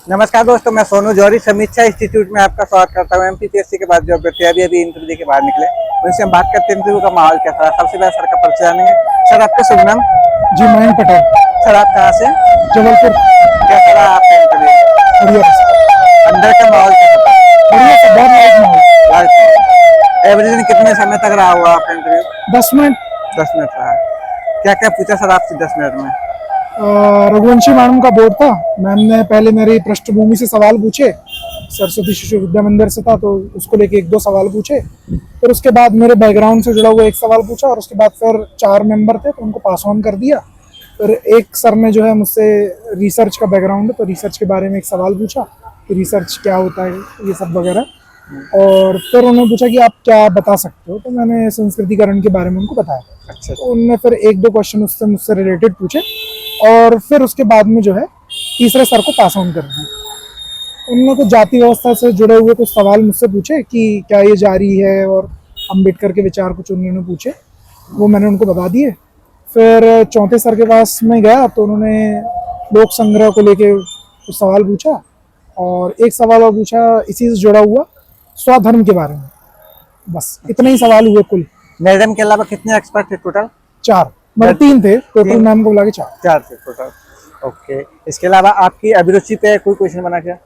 नमस्कार दोस्तों, मैं सोनू जौहरी समीक्षा इंस्टीट्यूट में आपका स्वागत करता हूँ। एमपीपीएससी के बाद जो अभ्यर्थी अभी इंटरव्यू के बाहर निकले, उनसे हम बात करते हैं इंटरव्यू का माहौल कैसा रहा। सबसे पहले सर का परिचय जानेंगे। सर, आपका शुभ नाम? जी, मयंक पटेल। सर, आप कहाँ से? जबलपुर। कैसा रहा आपका इंटरव्यू? बढ़िया। अंदर का माहौल कैसा था? बढ़िया से बहुत लाइट माहौल। एवरेज कितने समय तक रहा हुआ आपका इंटरव्यू? 10 मिनट। 10 मिनट रहा। क्या क्या पूछा सर आपसे 10 मिनट में? रघुवंशी मैडम का बोर्ड था। मैम ने पहले मेरी पृष्ठभूमि से सवाल पूछे, सरस्वती शिशु विद्या मंदिर से था तो उसको लेके 1-2 सवाल पूछे। फिर उसके बाद मेरे बैकग्राउंड से जुड़ा हुआ एक सवाल पूछा और उसके बाद फिर 4 मेंबर थे तो उनको पास ऑन कर दिया। फिर एक सर ने जो है मुझसे रिसर्च का बैकग्राउंड है तो रिसर्च के बारे में एक सवाल पूछा कि रिसर्च क्या होता है, ये सब वगैरह। और फिर उन्होंने पूछा कि आप क्या बता सकते हो, तो मैंने संस्कृतिकरण के बारे में उनको बताया। अच्छा। तो उनने फिर 1-2 क्वेश्चन उससे मुझसे रिलेटेड पूछे और फिर उसके बाद में जो है तीसरे सर को पास ऑन कर दिया। उन्होंने कुछ जाति व्यवस्था से जुड़े हुए कुछ सवाल मुझसे पूछे कि क्या ये जारी है, और अम्बेडकर के विचार कुछ उन्होंने पूछे, वो मैंने उनको बता दिए। फिर चौथे सर के पास में गया तो उन्होंने लोक संग्रह को लेके कुछ सवाल पूछा और एक सवाल और पूछा इसी से जुड़ा हुआ स्वधर्म के बारे में। बस इतने ही सवाल हुए कुल। मैडम के अलावा कितने एक्सपर्ट थे टोटल? 4, मतलब 3 थे टोटल, मैम को बुला के 4 थे टोटल। ओके, इसके अलावा आपकी अभिरुचि पे कोई क्वेश्चन बना क्या?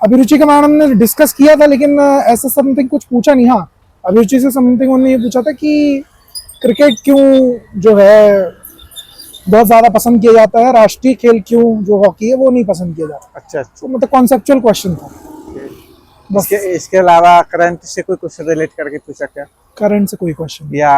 अभिरुचि का मैडम ने डिस्कस किया था लेकिन ऐसा समथिंग कुछ पूछा नहीं। हाँ, अभिरुचि से समथिंग उन्होंने ये पूछा था कि क्रिकेट क्यों जो है बहुत ज्यादा पसंद किया जाता है, राष्ट्रीय खेल क्यों जो हॉकी है वो नहीं पसंद किया जाता। अच्छा। तो मतलब कॉन्सेप्चुअल क्वेश्चन था बस। इसके अलावा करंट से कोई क्वेश्चन रिलेट करके पूछा क्या? करंट से कोई क्वेश्चन या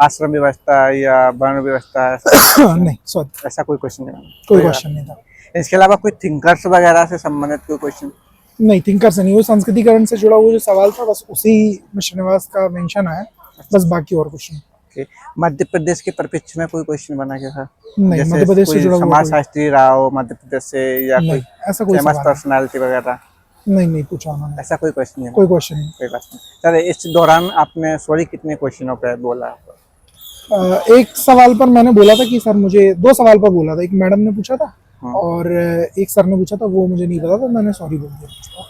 आश्रम व्यवस्था या वर्ण व्यवस्था नहीं, सॉरी, ऐसा कोई क्वेश्चन नहीं? कोई क्वेश्चन नहीं था। इसके अलावा कोई थिंकर्स वगैरह से संबंधित कोई क्वेश्चन? नहीं, थिंकर से नहीं, वो संस्कृतिकरण से जुड़ा हुआ जो सवाल था बस उसी में श्रीनिवास का मेंशन आया, बस बाकी और कुछ नहीं। मध्य प्रदेश के परिप्रेक्ष्य में कोई क्वेश्चन बना क्या था? नहीं, मध्य प्रदेश से जुड़ा हुआ समाज शास्त्री रहा हो मध्य प्रदेश से या कोई ऐसा कोई फेमस पर्सनालिटी वगैरह? नहीं पूछा उन्होंने। ऐसा कोई क्वेश्चन नहीं? कोई क्वेश्चन नहीं। कोई बात नहीं। सर, इस दौरान आपने सॉरी कितने क्वेश्चनों पे बोला? एक सवाल पर मैंने बोला था कि सर मुझे 2 सवाल पर बोला था, एक मैडम ने पूछा था और एक सर ने पूछा था, वो मुझे नहीं पता था, मैंने सॉरी बोल दिया।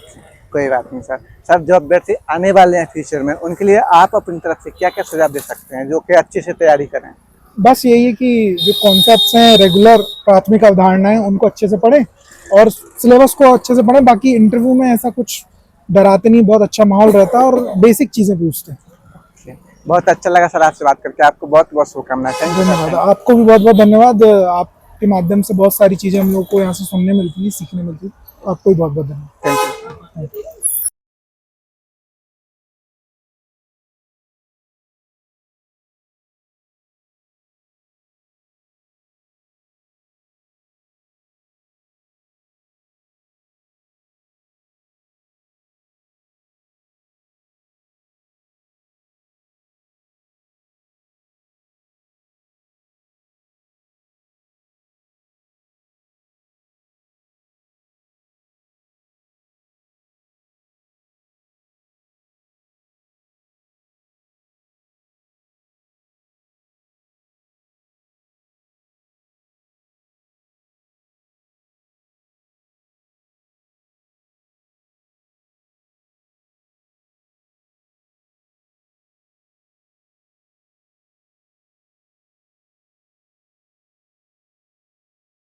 कोई बात नहीं सर। सर, जो अभ्यर्थी आने वाले हैं फ्यूचर में, उनके लिए आप अपनी तरफ से क्या क्या सुझाव दे सकते हैं जो कि अच्छे से तैयारी करें? बस यही है कि जो कॉन्सेप्ट्स हैं, रेगुलर प्राथमिक अवधारणाएं, उनको अच्छे से पढ़ें और सिलेबस को अच्छे से पढ़ें। बाकी इंटरव्यू में ऐसा कुछ डराते नहीं, बहुत अच्छा माहौल रहता है और बेसिक चीज़ें पूछते हैं। बहुत अच्छा लगा सर आपसे बात करके। आपको बहुत बहुत शुभकामनाएं। धन्यवाद। आपको भी बहुत बहुत धन्यवाद। आपके माध्यम से बहुत सारी चीज़ें हम लोग को यहाँ से सुनने मिलती है, सीखने मिलती है। आपको भी बहुत बहुत धन्यवाद। Thank you.